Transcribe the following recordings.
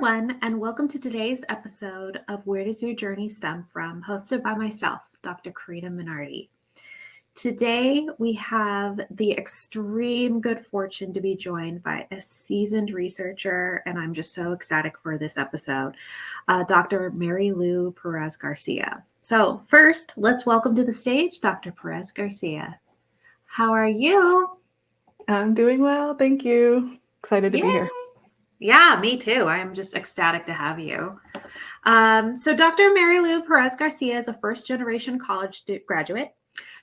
everyone, and welcome to today's episode of Where Does Your Journey Stem From, hosted by myself, Dr. Karina Minardi. Today, we have the extreme good fortune to be joined by a seasoned researcher, and I'm just so ecstatic for this episode, Dr. Marilú Pérez García. So first, let's welcome to the stage Dr. Perez Garcia. How are you? I'm doing well, thank you. Excited to be here. Yeah, me too. I'm just ecstatic to have you. So Dr. Marilú Pérez García is a first-generation college graduate.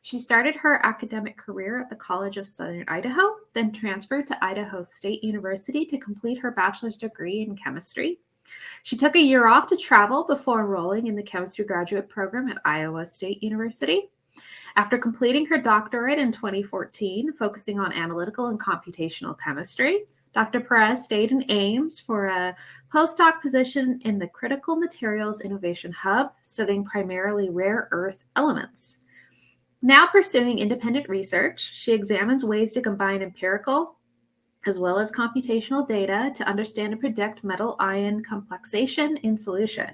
She started her academic career at the College of Southern Idaho, then transferred to Idaho State University to complete her bachelor's degree in chemistry. She took a year off to travel before enrolling in the chemistry graduate program at Iowa State University. After completing her doctorate in 2014, focusing on analytical and computational chemistry, Dr. Perez stayed in Ames for a postdoc position in the Critical Materials Innovation Hub, studying primarily rare earth elements. Now pursuing independent research, she examines ways to combine empirical as well as computational data to understand and predict metal-ion complexation in solution.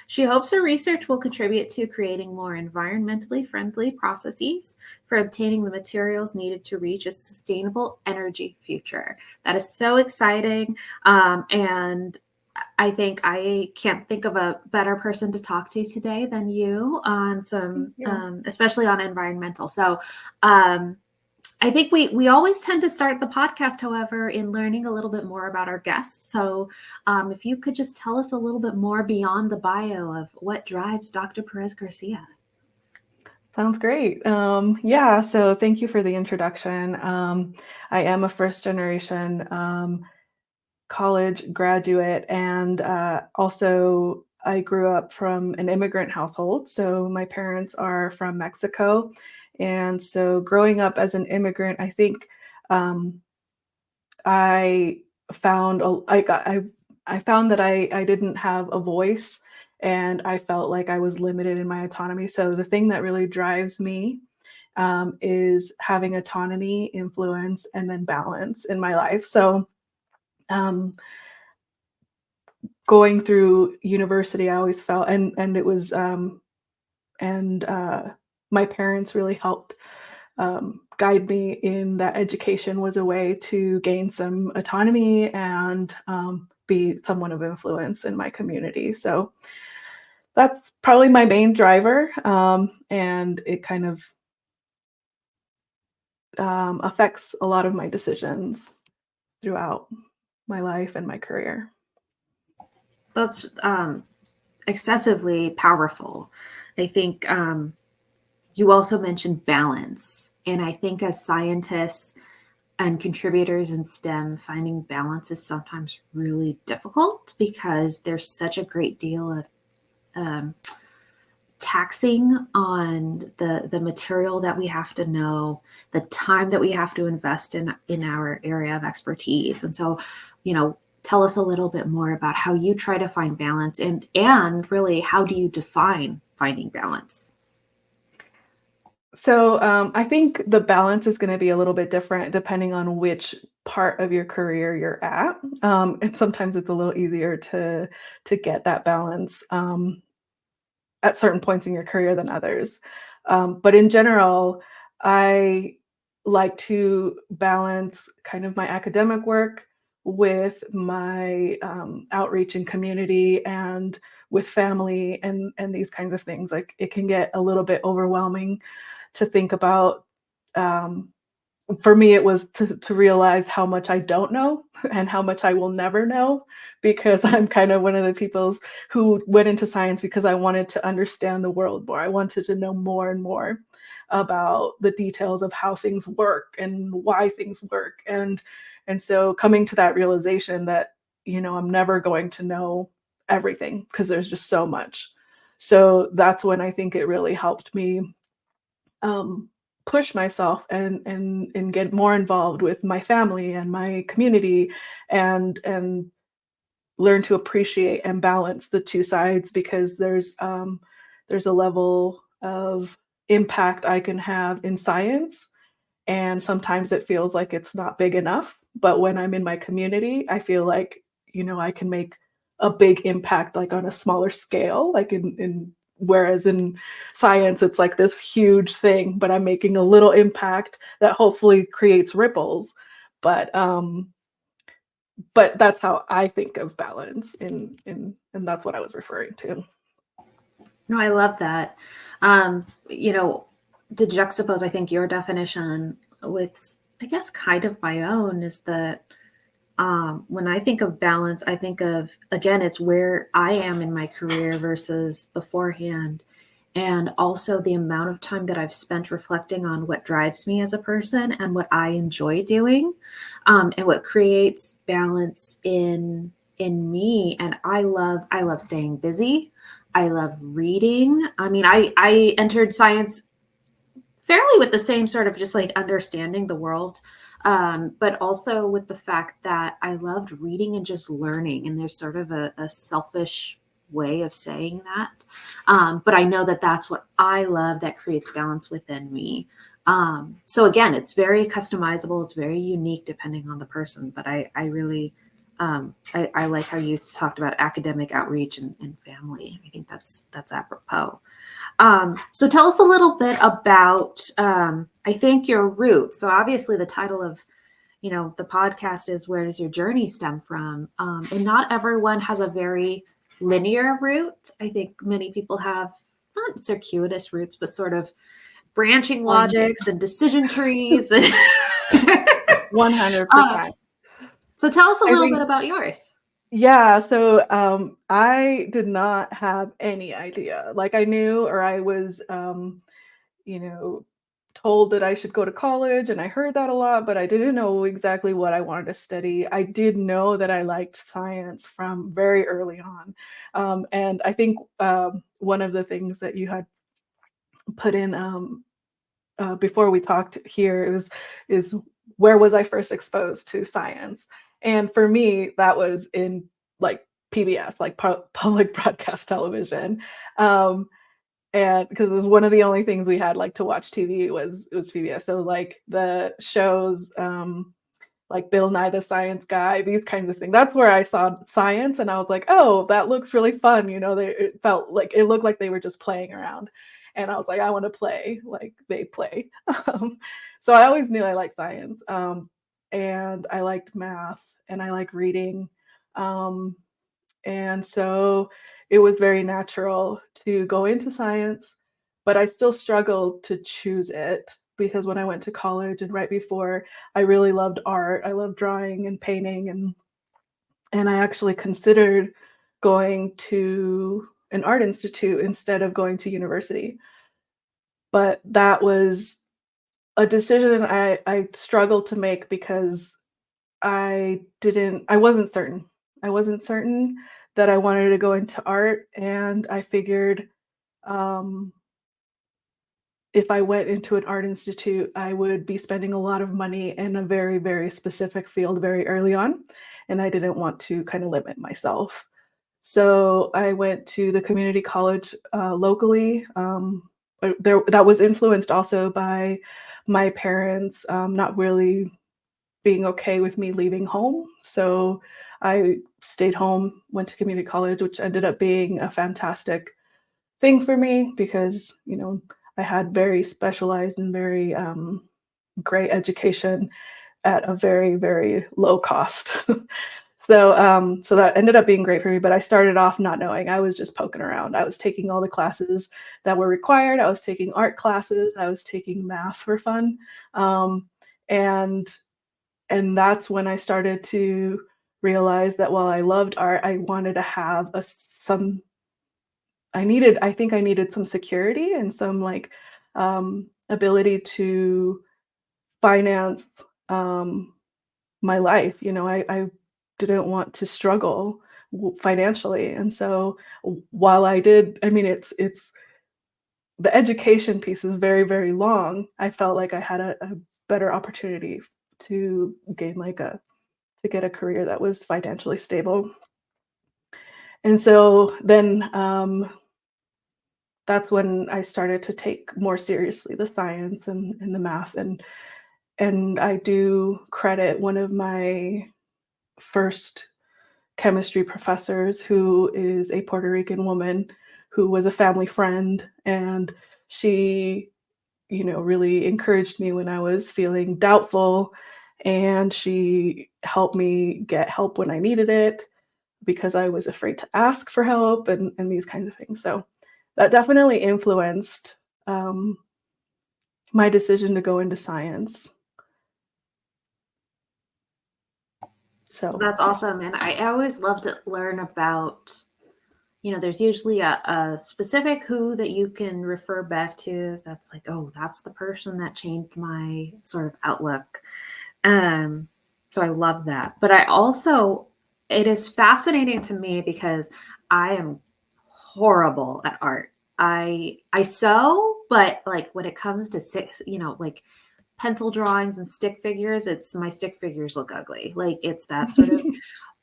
She hopes her research will contribute to creating more environmentally friendly processes for obtaining the materials needed to reach a sustainable energy future. That is so exciting. And I think I can't think of a better person to talk to today than you on some, especially on environmental. So I think we always tend to start the podcast, however, in learning a little bit more about our guests. So if you could just tell us a little bit more beyond the bio of what drives Dr. Perez Garcia. Sounds great. So thank you for the introduction. I am a first-generation college graduate, and also I grew up from an immigrant household. So my parents are from Mexico. And so growing up as an immigrant, I think I found that I didn't have a voice, and I felt like I was limited in my autonomy. So the thing that really drives me is having autonomy, influence, and then balance in my life. So going through university, I always felt, and it was, my parents really helped guide me in that education was a way to gain some autonomy and be someone of influence in my community. So that's probably my main driver, and it kind of affects a lot of my decisions throughout my life and my career. That's excessively powerful. I think you also mentioned balance. And I think as scientists and contributors in STEM, finding balance is sometimes really difficult because there's such a great deal of taxing on the material that we have to know, the time that we have to invest in our area of expertise. And so, tell us a little bit more about how you try to find balance and really how do you define finding balance? So I think the balance is going to be a little bit different depending on which part of your career you're at. And sometimes it's a little easier to get that balance at certain points in your career than others. But in general, I like to balance kind of my academic work with my outreach in community and with family and these kinds of things. Like it can get a little bit overwhelming to think about. For me, it was to realize how much I don't know and how much I will never know, because I'm kind of one of the people who went into science because I wanted to understand the world more. I wanted to know more and more about the details of how things work and why things work. And so coming to that realization that, I'm never going to know everything because there's just so much. So that's when I think it really helped me push myself and get more involved with my family and my community and learn to appreciate and balance the two sides, because there's a level of impact I can have in science, and sometimes it feels like it's not big enough. But when I'm in my community, I feel like, I can make a big impact like on a smaller scale, like whereas in science it's like this huge thing, but I'm making a little impact that hopefully creates ripples. But that's how I think of balance and that's what I was referring to. No, I love that. You know, to juxtapose, I think your definition with, I guess, kind of my own is that when I think of balance, I think of, again, it's where I am in my career versus beforehand. And also the amount of time that I've spent reflecting on what drives me as a person and what I enjoy doing, and what creates balance in me. And I love staying busy. I love reading. I mean, I entered science fairly with the same sort of just like understanding the world, but also with the fact that I loved reading and just learning. And there's sort of a selfish way of saying that. But I know that that's what I love that creates balance within me. So again, it's very customizable. It's very unique depending on the person, but I really, I like how you talked about academic outreach and family. I think that's apropos. So tell us a little bit about, I think, your roots. So obviously the title of, you know, the podcast is Where Does Your Journey Stem From? And not everyone has a very linear route. I think many people have not circuitous routes, but sort of branching logics and decision trees. 100%. So tell us a little bit about yours. Yeah, so I did not have any idea. Like I knew, or I was, you know, told that I should go to college, and I heard that a lot, but I didn't know exactly what I wanted to study. I did know that I liked science from very early on, and I think one of the things that you had put in before we talked here is where was I first exposed to science? And for me, that was in like PBS, like public broadcast television. And because it was one of the only things we had like to watch TV was PBS. So like the shows like Bill Nye the Science Guy, these kinds of things. That's where I saw science and I was like, oh, that looks really fun. You know, it felt like it looked like they were just playing around. And I was like, I want to play like they play. So I always knew I liked science. And I liked math and I like reading. Um, and so it was very natural to go into science, but I still struggled to choose it because when I went to college and right before, I really loved art. I loved drawing and painting and I actually considered going to an art institute instead of going to university. But that was a decision I struggled to make because I wasn't certain. I wasn't certain that I wanted to go into art, and I figured, um, if I went into an art institute, I would be spending a lot of money in a very, very specific field very early on, and I didn't want to kinda limit myself. So I went to the community college, locally, that was influenced also by my parents, not really being okay with me leaving home. So I stayed home, went to community college, which ended up being a fantastic thing for me because, you know, I had very specialized and very great education at a very, very low cost. So that ended up being great for me, but I started off not knowing. I was just poking around. I was taking all the classes that were required. I was taking art classes. I was taking math for fun. Um, and and that's when I started to realize that while I loved art, I wanted to have some I think I needed some security and some like ability to finance um my life. You know, I didn't want to struggle financially. And so while I did, I mean it's the education piece is very, very long. I felt like I had a better opportunity to gain like a to get a career that was financially stable. And so then that's when I started to take more seriously the science and the math and I do credit one of my first chemistry professors who is a Puerto Rican woman who was a family friend, and she, really encouraged me when I was feeling doubtful, and she helped me get help when I needed it because I was afraid to ask for help and these kinds of things. So that definitely influenced my decision to go into science. So That's awesome. And I always love to learn about, there's usually a specific who that you can refer back to. That's like, oh, that's the person that changed my sort of outlook. So I love that. But it is fascinating to me because I am horrible at art. I sew, but like when it comes to like pencil drawings and stick figures, my stick figures look ugly. Like it's that sort of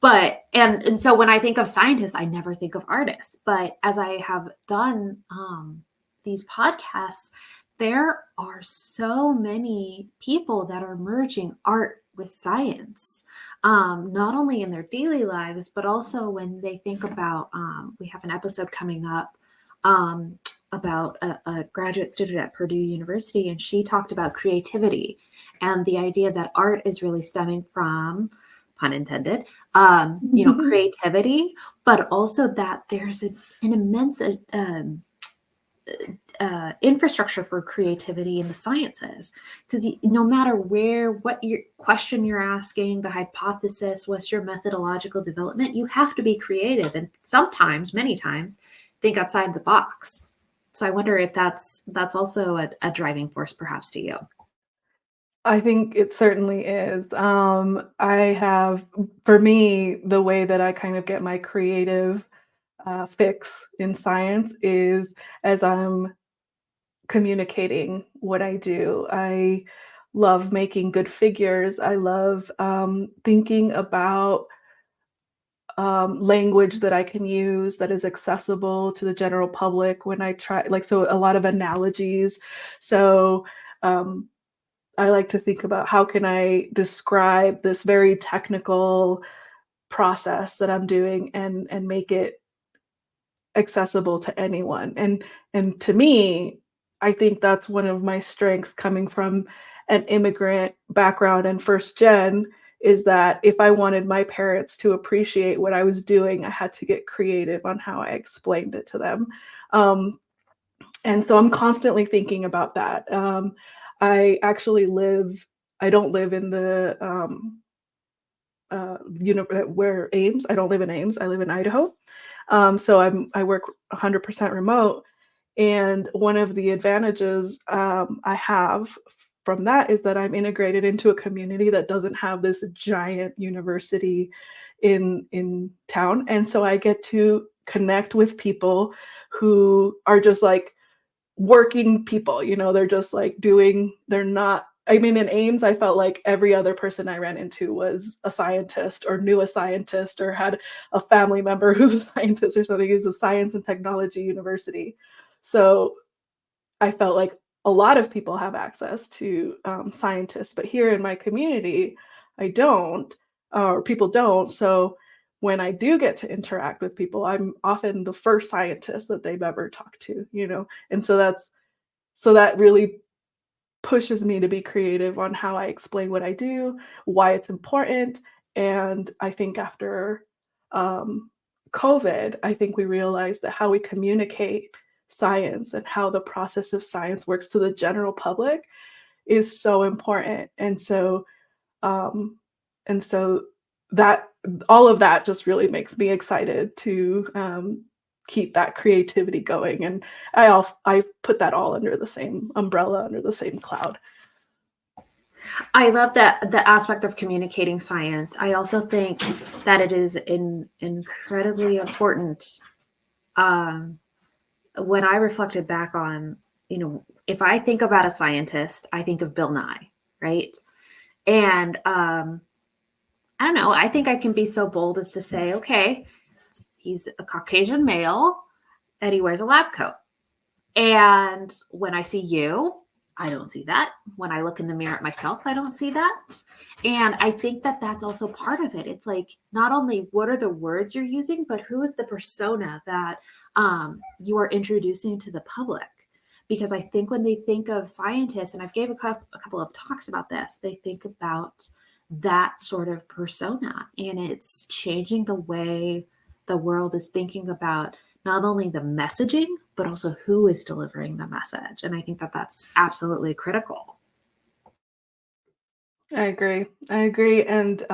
but and so when I think of scientists, I never think of artists. But as I have done these podcasts, there are so many people that are merging art with science, not only in their daily lives, but also when they think about, we have an episode coming up about a graduate student at Purdue University, and she talked about creativity and the idea that art is really stemming from, pun intended, creativity, but also that there's an immense infrastructure for creativity in the sciences, because no matter what your question you're asking, the hypothesis, what's your methodological development, you have to be creative and sometimes, many times, think outside the box. So I wonder if that's also a driving force perhaps to you. I think it certainly is. For me, the way that I kind of get my creative fix in science is as I'm communicating what I do. I love making good figures. I love thinking about language that I can use that is accessible to the general public when I try, so a lot of analogies. So I like to think about how can I describe this very technical process that I'm doing and make it accessible to anyone. And to me, I think that's one of my strengths coming from an immigrant background and first gen is that if I wanted my parents to appreciate what I was doing, I had to get creative on how I explained it to them. And so I'm constantly thinking about that. I actually I don't live in the where Ames. I don't live in Ames. I live in Idaho. So I work 100% remote. And one of the advantages I have from that is that I'm integrated into a community that doesn't have this giant university in town. And so I get to connect with people who are just like working people, they're just like they're not, I mean, in Ames, I felt like every other person I ran into was a scientist or knew a scientist or had a family member who's a scientist or something. It's a science and technology university. So I felt like a lot of people have access to scientists, but here in my community, I don't, or people don't. So when I do get to interact with people, I'm often the first scientist that they've ever talked to, and so that really pushes me to be creative on how I explain what I do, why it's important. And I think after COVID, I think we realized that how we communicate science and how the process of science works to the general public is so important. Um, and so that all of that just really makes me excited to keep that creativity going. And I put that all under the same umbrella, under the same cloud. I love that the aspect of communicating science. I also think that it is incredibly important. When I reflected back on, if I think about a scientist, I think of Bill Nye, right? And I don't know, I think I can be so bold as to say, okay, he's a Caucasian male and he wears a lab coat. And when I see you, I don't see that. When I look in the mirror at myself, I don't see that. And I think that that's also part of it. It's like not only what are the words you're using, but who is the persona that you are introducing to the public. Because I think when they think of scientists, and I've gave a couple of talks about this, they think about that sort of persona, and it's changing the way the world is thinking about not only the messaging, but also who is delivering the message. And I think that that's absolutely critical. I agree. I agree. And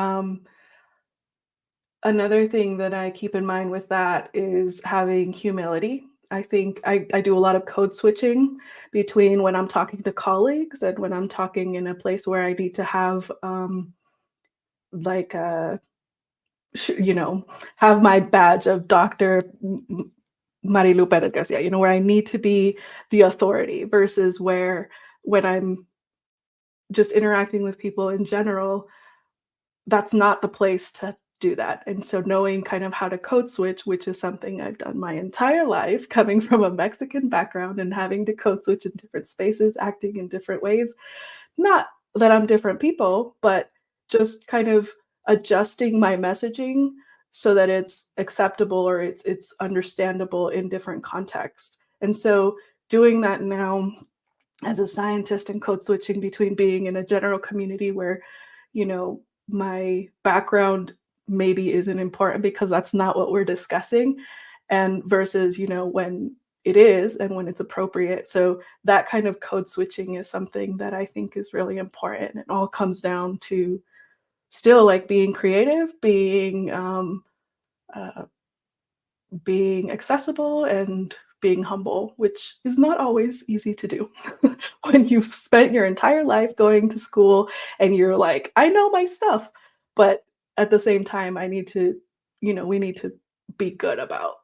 another thing that I keep in mind with that is having humility. I think I do a lot of code switching between when I'm talking to colleagues and when I'm talking in a place where I need to have like you know, have my badge of Dr. Marilú Pérez García, you know, where I need to be the authority versus where when I'm just interacting with people in general, that's not the place to do that. And so knowing kind of how to code switch, which is something I've done my entire life, coming from a Mexican background and having to code switch in different spaces, acting in different ways. Not that I'm different people, but just kind of adjusting my messaging so that it's acceptable or it's understandable in different contexts. And so doing that now as a scientist and code switching between being in a general community where, you know, my background maybe isn't important because that's not what we're discussing, and versus, you know, when it is and when it's appropriate. So that kind of code switching is something that I think is really important. It all comes down to still like being creative, uh, being accessible and being humble, which is not always easy to do when you've spent your entire life going to school and you're like, I know my stuff. But at the same time, I need to, you know, we need to be good about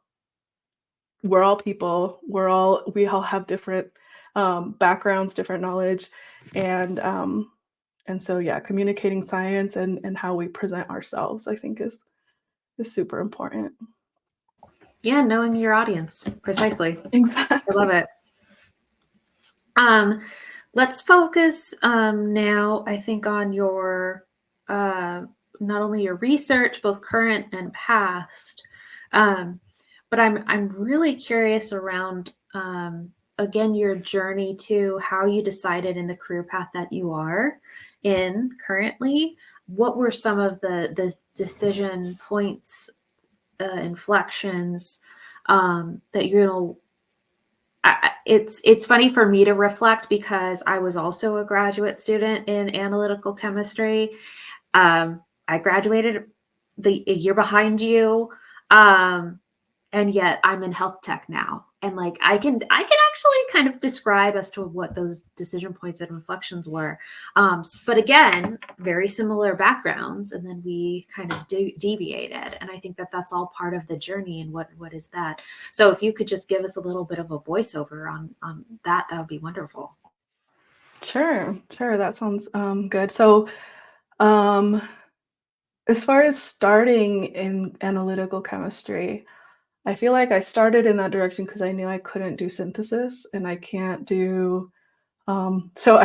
we're all people, we all have different backgrounds, different knowledge, and so yeah, communicating science and how we present ourselves, I think is super important. Yeah, knowing your audience. Precisely. I love Exactly. it. Um, let's focus now, I think, on your not only your research, both current and past, um, but I'm really curious around again your journey to how you decided in the career path that you are in currently. What were some of the decision points, inflections that you know it's funny for me to reflect because I was also a graduate student in analytical chemistry. I graduated a year behind you, um, and yet I'm in health tech now. And like I can actually kind of describe as to what those decision points and reflections were. But again, very similar backgrounds, and then we kind of deviated. And I think that that's all part of the journey. And what is that? So if you could just give us a little bit of a voiceover on that, that would be wonderful. Sure, sure. That sounds good. So, um, as far as starting in analytical chemistry, I feel like I started in that direction because I knew I couldn't do synthesis and I can't do so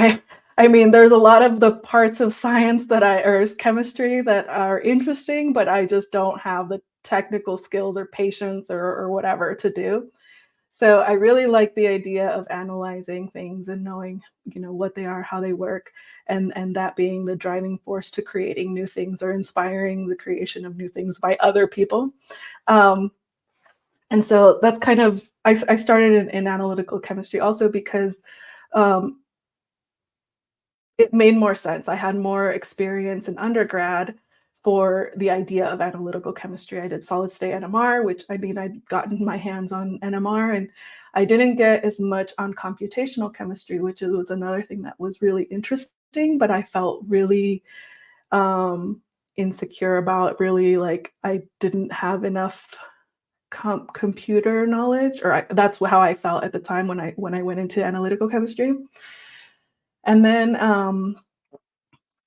I mean there's a lot of the parts of science that or chemistry that are interesting, but I just don't have the technical skills or patience or whatever to do. So I really like the idea of analyzing things and knowing, you know, what they are, how they work, and that being the driving force to creating new things or inspiring the creation of new things by other people. Um, and so that's kind of I started in analytical chemistry also because um, it made more sense. I had more experience in undergrad for the idea of analytical chemistry. I did solid state NMR, which I mean, I'd gotten my hands on NMR, and I didn't get as much on computational chemistry, which was another thing that was really interesting, but I felt really um, insecure about. Really, like I didn't have enough computer knowledge, or that's how I felt at the time when I went into analytical chemistry. And then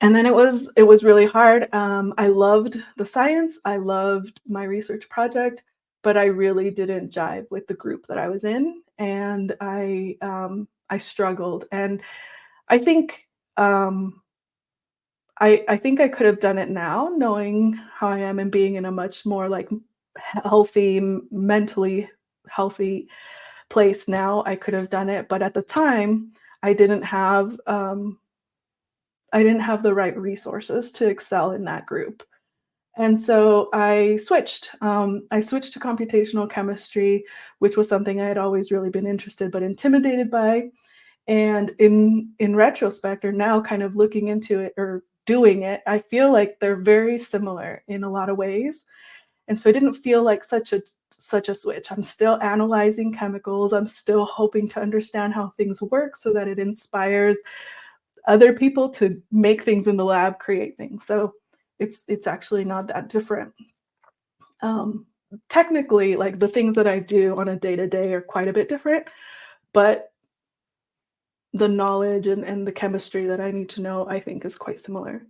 it was really hard. I loved the science, I loved my research project, but I really didn't jive with the group that I was in, and I struggled. And I think I think I could have done it now, knowing how I am and being in a much more like healthy, mentally healthy place now. I could have done it, but at the time, I didn't have I didn't have the right resources to excel in that group. And so I switched. I switched to computational chemistry, which was something I had always really been interested but intimidated by. And in retrospect, or now kind of looking into it or doing it, I feel like they're very similar in a lot of ways. And so it didn't feel like such a switch. I'm still analyzing chemicals. I'm still hoping to understand how things work so that it inspires other people to make things in the lab, create things. So it's actually not that different. Um, Technically, like the things that I do on a day to day are quite a bit different, but the knowledge and the chemistry that I need to know, I think, is quite similar.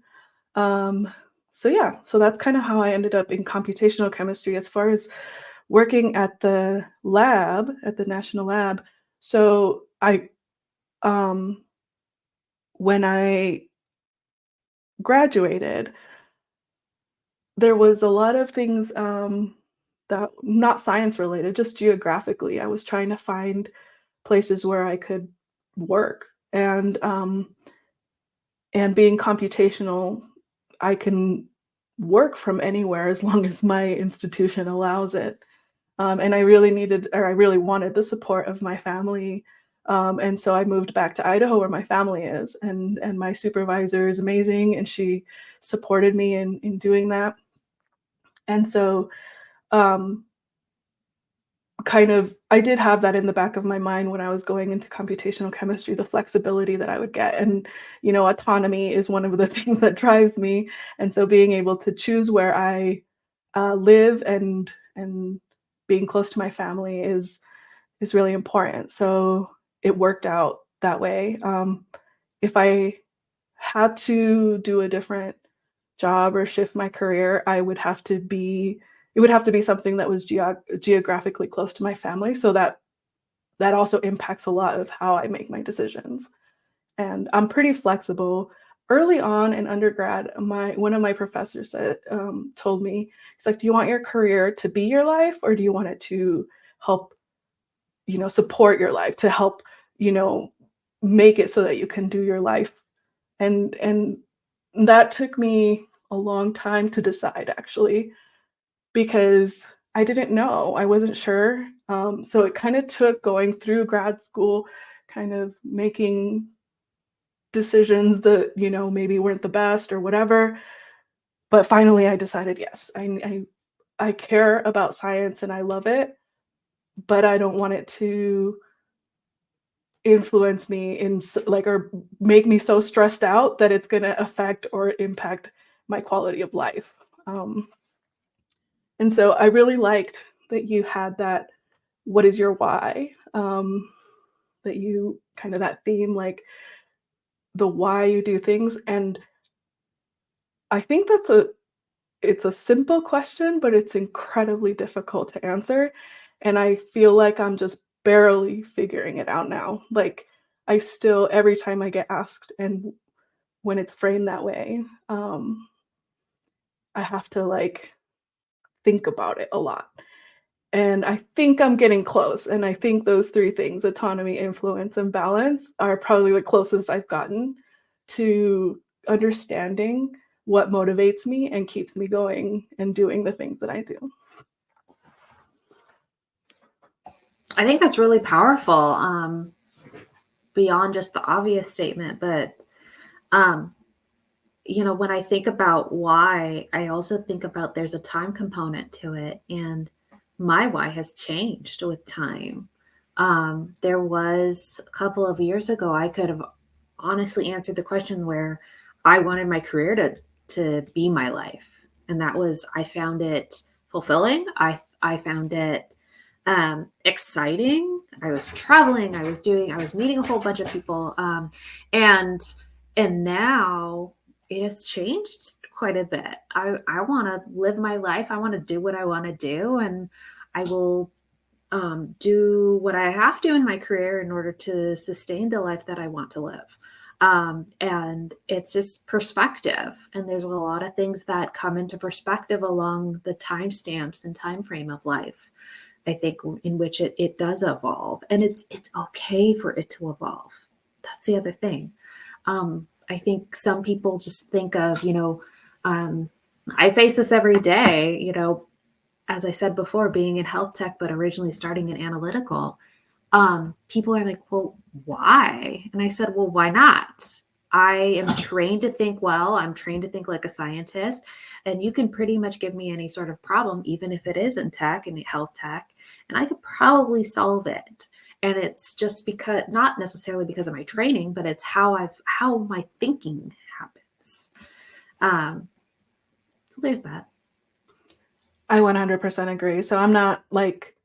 Um, so yeah, so that's kind of how I ended up in computational chemistry as far as working at the lab, at the national lab. So um, when I graduated, there was a lot of things that not science related, just geographically. I was trying to find places where I could work, and being computational, I can work from anywhere as long as my institution allows it. And I really needed, or I really wanted the support of my family. And so I moved back to Idaho where my family is, and my supervisor is amazing, and she supported me in doing that. And so um, kind of I did have that in the back of my mind when I was going into computational chemistry, the flexibility that I would get. And, autonomy is one of the things that drives me. And so being able to choose where I live and being close to my family is really important. So it worked out that way. If I had to do a different job or shift my career, it would have to be something that was geographically close to my family, so that also impacts a lot of how I make my decisions. And I'm pretty flexible. Early on in undergrad, my one of my professors told me, he's like, "Do you want your career to be your life, or do you want it to help, support your life, to help, you know, make it so that you can do your life?" And that took me a long time to decide, actually, because I didn't know. I wasn't sure. So it kind of took going through grad school, kind of making decisions that, maybe weren't the best or whatever. But finally I decided, yes, I care about science and I love it, but I don't want it to influence me like, or make me so stressed out that it's going to affect or impact my quality of life. Um, and so I really liked that you had that, what is your why? That you kind of that theme, like the why you do things. And I think it's a simple question, but it's incredibly difficult to answer. And I feel like I'm just barely figuring it out now. Like I still, every time I get asked and when it's framed that way, I have to like think about it a lot. And I think I'm getting close. And I think those three things, autonomy, influence, and balance, are probably the closest I've gotten to understanding what motivates me and keeps me going and doing the things that I do. I think that's really powerful, beyond just the obvious statement. But, when I think about why, I also think about there's a time component to it. And my why has changed with time. There was a couple of years ago, I could have honestly answered the question where I wanted my career to be my life. And that was, I found it fulfilling. I found it exciting. I was traveling. I was meeting a whole bunch of people. And now it has changed quite a bit. I want to live my life. I want to do what I want to do, and I will do what I have to in my career in order to sustain the life that I want to live. And it's just perspective. And there's a lot of things that come into perspective along the timestamps and time frame of life, I think, in which it does evolve. And it's okay for it to evolve. That's the other thing. I think some people just think of, I face this every day, as I said before, being in health tech, but originally starting in analytical. People are like, well, why? And I said, well, why not? I am trained to think well. I'm trained to think like a scientist. And you can pretty much give me any sort of problem, even if it is in tech and health tech, and I could probably solve it. And it's just because, not necessarily because of my training, but it's how my thinking happens. So there's that. I 100% agree. So I'm not like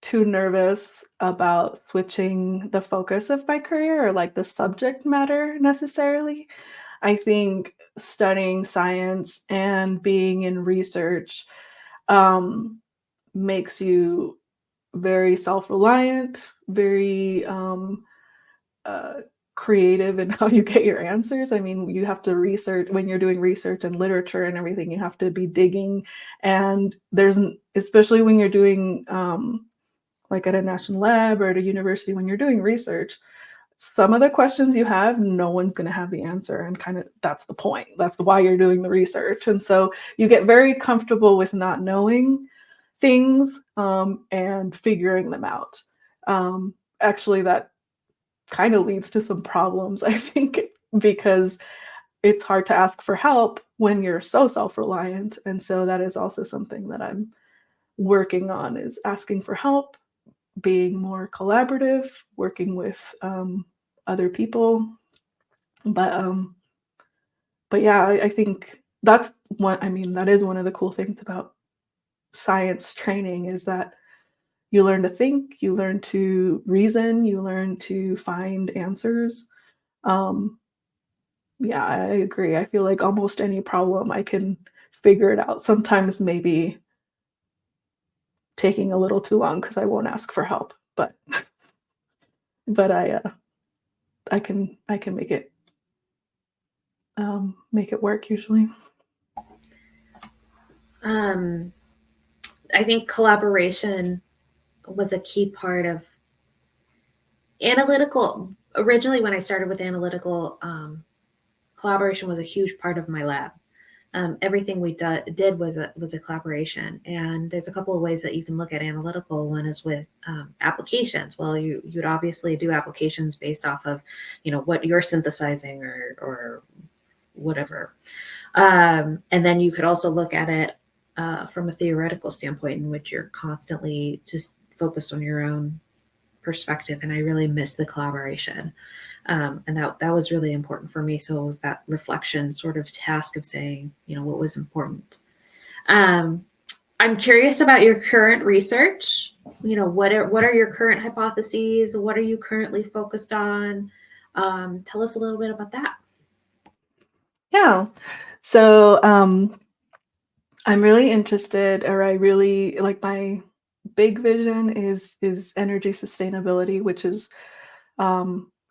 too nervous about switching the focus of my career or like the subject matter necessarily. I think studying science and being in research makes you very self-reliant, very creative in how you get your answers. I mean, you have to research when you're doing research and literature and everything, you have to be digging. And especially when you're doing like at a national lab or at a university, when you're doing research, some of the questions you have, no one's going to have the answer. And kind of that's the point. That's why you're doing the research. And so you get very comfortable with not knowing things and figuring them out. Actually, that kind of leads to some problems, I think, because it's hard to ask for help when you're so self-reliant. And so that is also something that I'm working on, is asking for help, being more collaborative, working with other people. But yeah, I think that's one. I mean, that is one of the cool things about science training, is that you learn to think, you learn to reason, you learn to find answers. Yeah, I agree. I feel like almost any problem I can figure it out. Sometimes maybe taking a little too long because I won't ask for help, but but I can make it work usually. I think collaboration was a key part of analytical. Originally, when I started with analytical, collaboration was a huge part of my lab. Everything we did was a collaboration, and there's a couple of ways that you can look at analytical. One is with applications. Well, you'd obviously do applications based off of what you're synthesizing or whatever, and then you could also look at it from a theoretical standpoint, in which you're constantly just focused on your own perspective. And I really miss the collaboration. And that was really important for me. So it was that reflection sort of task of saying, what was important. I'm curious about your current research. What are your current hypotheses? What are you currently focused on? Tell us a little bit about that. Yeah. So I'm really interested, or I really like, my big vision is energy sustainability, which is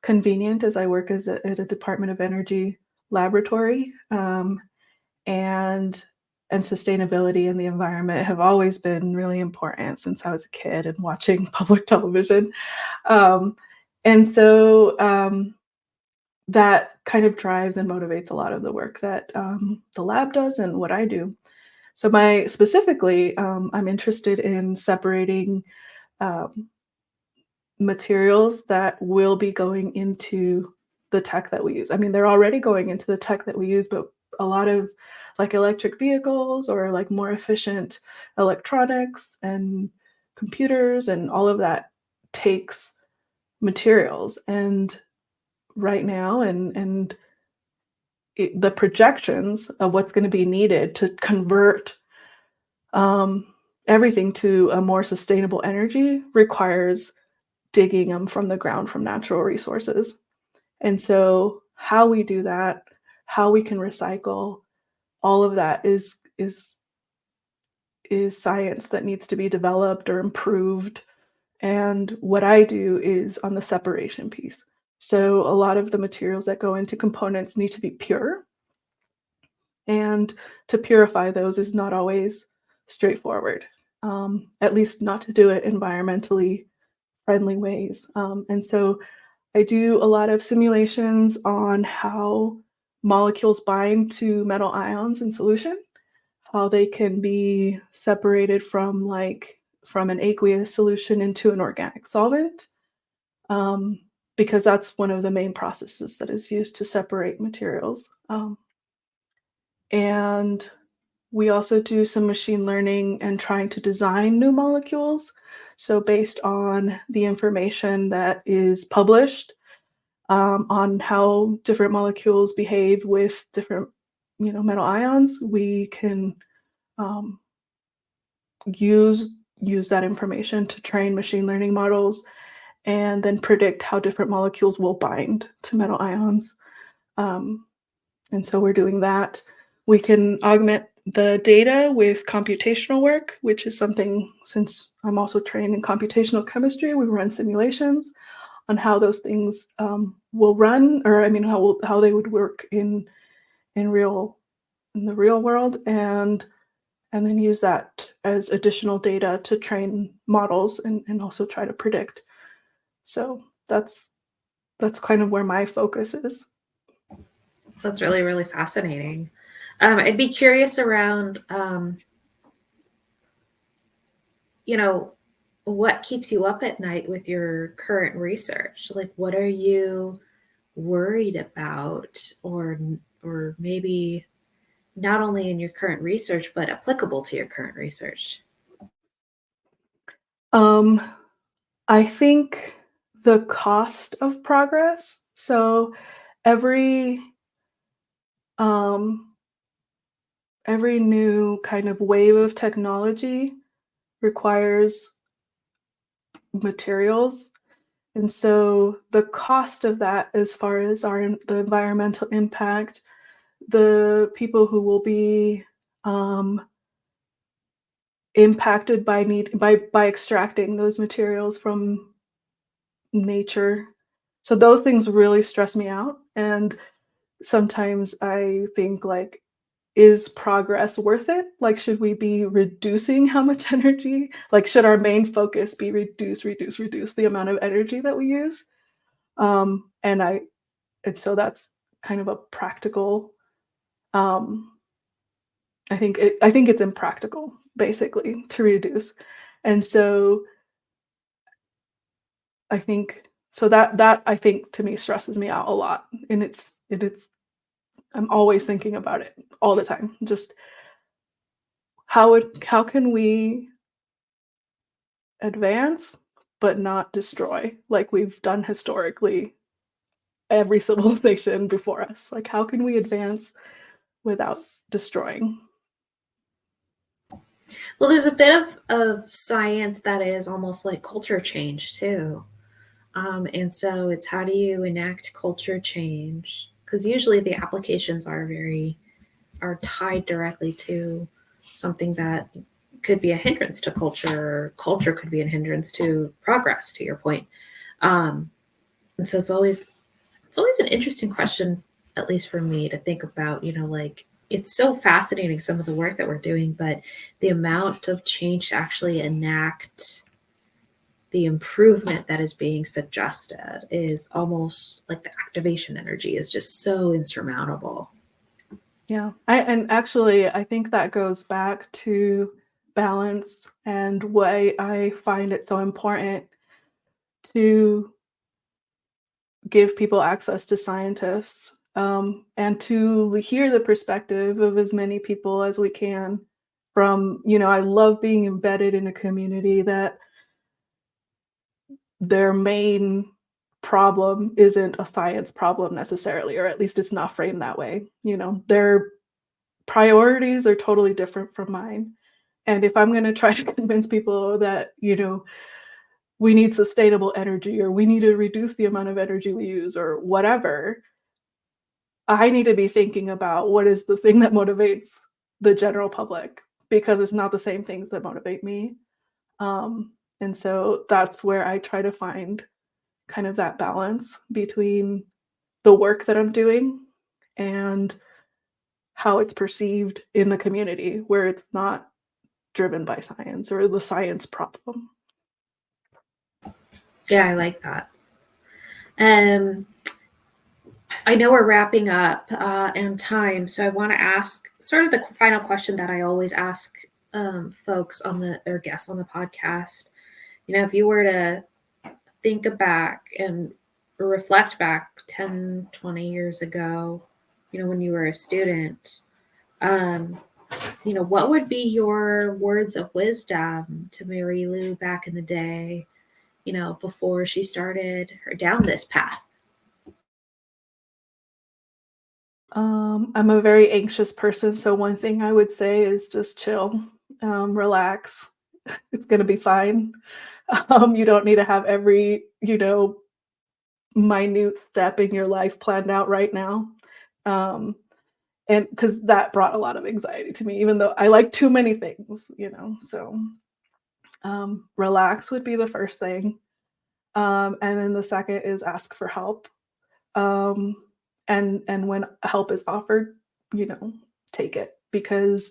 convenient, as I work at a Department of Energy laboratory, and sustainability and the environment have always been really important since I was a kid and watching public television. And so that kind of drives and motivates a lot of the work that the lab does and what I do. So specifically, I'm interested in separating materials that will be going into the tech that we use. I mean, they're already going into the tech that we use, but a lot of like electric vehicles or like more efficient electronics and computers and all of that takes materials. And right now, the projections of what's going to be needed to convert everything to a more sustainable energy requires digging them from the ground from natural resources. And so how we do that, how we can recycle, all of that is science that needs to be developed or improved. And what I do is on the separation piece. So a lot of the materials that go into components need to be pure, and to purify those is not always straightforward, at least not to do it environmentally friendly ways. And so I do a lot of simulations on how molecules bind to metal ions in solution, how they can be separated from from an aqueous solution into an organic solvent, um, because that's one of the main processes that is used to separate materials. And we also do some machine learning and trying to design new molecules. So based on the information that is published, on how different molecules behave with different, metal ions, we can um, use that information to train machine learning models and then predict how different molecules will bind to metal ions. Um, and so we're doing that. We can augment the data with computational work, which is something, since I'm also trained in computational chemistry, we run simulations on how those things will run, or I mean, how they would work in the real world, and then use that as additional data to train models and also try to predict. So that's kind of where my focus is. That's really, really fascinating. I'd be curious around, what keeps you up at night with your current research? Like, what are you worried about, or maybe not only in your current research, but applicable to your current research? I think the cost of progress. So every um, every new kind of wave of technology requires materials. And so the cost of that, as far as the environmental impact, the people who will be impacted by extracting those materials from nature. So those things really stress me out. And sometimes I think, like, is progress worth it? Like, should we be reducing how much energy? Like, should our main focus be reduce the amount of energy that we use? Um, and I and so that's kind of a practical. Um, I think it's impractical, basically, to reduce, and so I think that I think, to me, stresses me out a lot, and it's I'm always thinking about it all the time. Just how can we advance but not destroy like we've done historically every civilization before us? Like, how can we advance without destroying? Well, there's a bit of science that is almost like culture change too. And so it's, how do you enact culture change? Because usually the applications are tied directly to something that could be a hindrance to culture, or culture could be a hindrance to progress, to your point. And so it's always an interesting question, at least for me, to think about, like, it's so fascinating, some of the work that we're doing, but the amount of change to actually enact the improvement that is being suggested is almost like the activation energy is just so insurmountable. Yeah. And actually, I think that goes back to balance and why I find it so important to give people access to scientists, and to hear the perspective of as many people as we can. I love being embedded in a community that their main problem isn't a science problem necessarily, or at least it's not framed that way. Their priorities are totally different from mine. And if I'm going to try to convince people that, we need sustainable energy, or we need to reduce the amount of energy we use, or whatever, I need to be thinking about what is the thing that motivates the general public, because it's not the same things that motivate me. And so that's where I try to find kind of that balance between the work that I'm doing and how it's perceived in the community where it's not driven by science or the science problem. Yeah, I like that. I know we're wrapping up in time, so I want to ask sort of the final question that I always ask folks or guests on the podcast. If you were to think back and reflect back 10, 20 years ago, when you were a student, what would be your words of wisdom to Marilu back in the day, before she started down this path? I'm a very anxious person, so one thing I would say is just chill, relax. It's going to be fine. You don't need to have every, minute step in your life planned out right now. And because that brought a lot of anxiety to me, even though I like too many things, so relax would be the first thing. And then the second is ask for help. And when help is offered, take it, because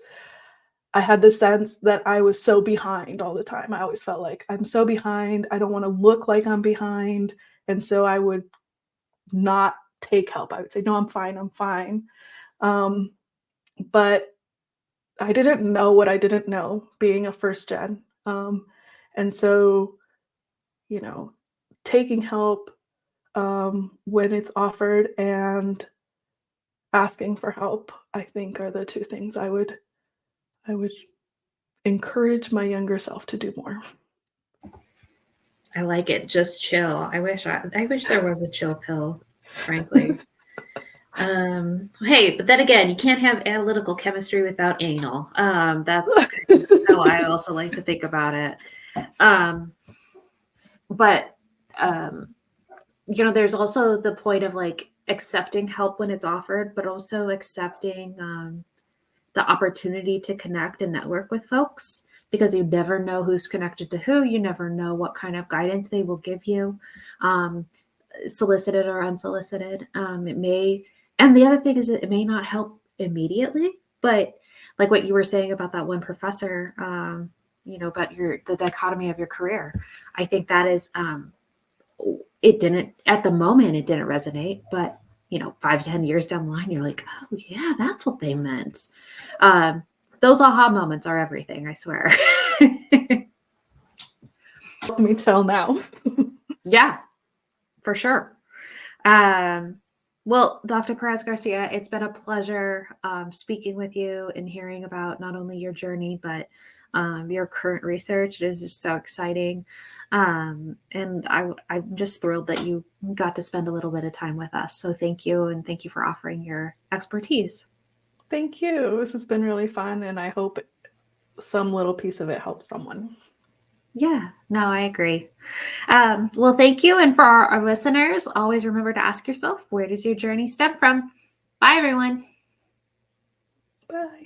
I had the sense that I was so behind all the time. I always felt like I'm so behind. I don't want to look like I'm behind. And so I would not take help. I would say, no, I'm fine. I'm fine. But I didn't know what I didn't know being a first gen. And so, taking help when it's offered and asking for help, I think, are the two things I would encourage my younger self to do more. I like it. Just chill. I wish there was a chill pill, frankly. Hey, but then again, you can't have analytical chemistry without anal. That's kind of how I also like to think about it. But there's also the point of like accepting help when it's offered, but also accepting the opportunity to connect and network with folks, because you never know who's connected to who. You never know what kind of guidance they will give you, solicited or unsolicited. And the other thing is that it may not help immediately, but like what you were saying about that one professor, about the dichotomy of your career. I think that is, it didn't, at the moment, it didn't resonate, but 5-10 years down the line, you're like, oh yeah, that's what they meant. Those aha moments are everything, I swear. Help me tell now. Yeah, for sure. Well, Dr. Perez Garcia, it's been a pleasure speaking with you and hearing about not only your journey, but your current research. It is just so exciting. And I'm just thrilled that you got to spend a little bit of time with us. So thank you. And thank you for offering your expertise. Thank you. This has been really fun. And I hope some little piece of it helps someone. Yeah, no, I agree. Well, thank you. And for our listeners, always remember to ask yourself, where does your journey stem from? Bye, everyone. Bye.